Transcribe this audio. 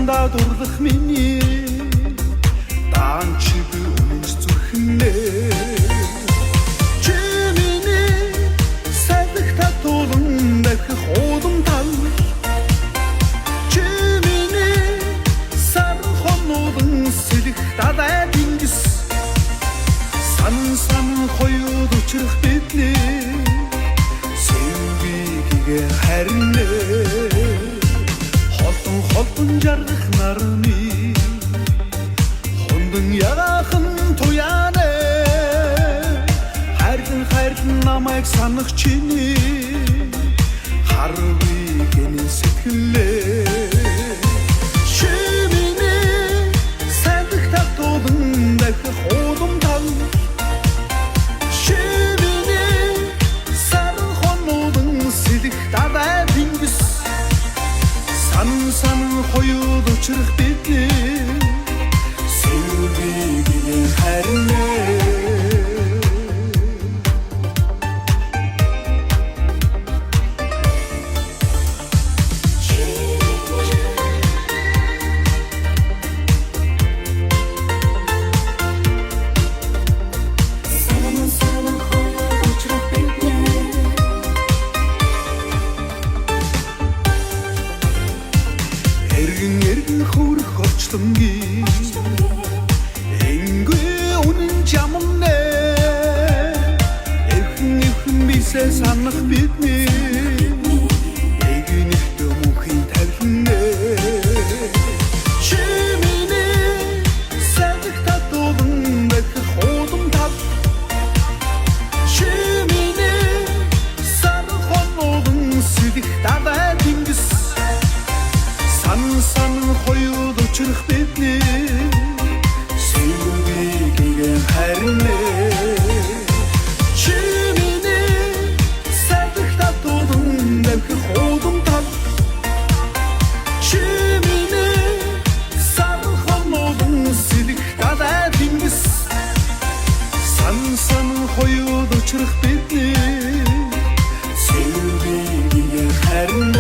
дурлах миний даан чи би үнэнч зүрхнээ чи миний садах татуулан дахих уудам тал чи миний сархонуудын сэлэх далай дингис сан хоёуд учрах бидний сэвбигээ харинэ холбон жаргах нарны хондан ягахан туяанэ хайрлан намайг санах чиний харви гэнэ сэтгэлээ чи миний сандах татуулан дахих уудам тал чи миний сархонуудын сэлэх далай дингис сан хоёуд учрах бидний сэвбигээ харинэ эргэн хөрөх орчлонгийн энгүй үнэн чамнэ эрхэн бисээ санах бидний эгэн ихтэй мөнхийн тавилнэ чи миний садах татуулан дахих уудам тал чи миний сархонуудын сэлэх далай дингис сан хоёуд учрах бидний сэвбигээ харинэ чи миний садах татуулан дахих уудам тал чи миний сархонуудын сэлэх далай дингис сан хоёуд учрах бидний сэвбигээ харинэ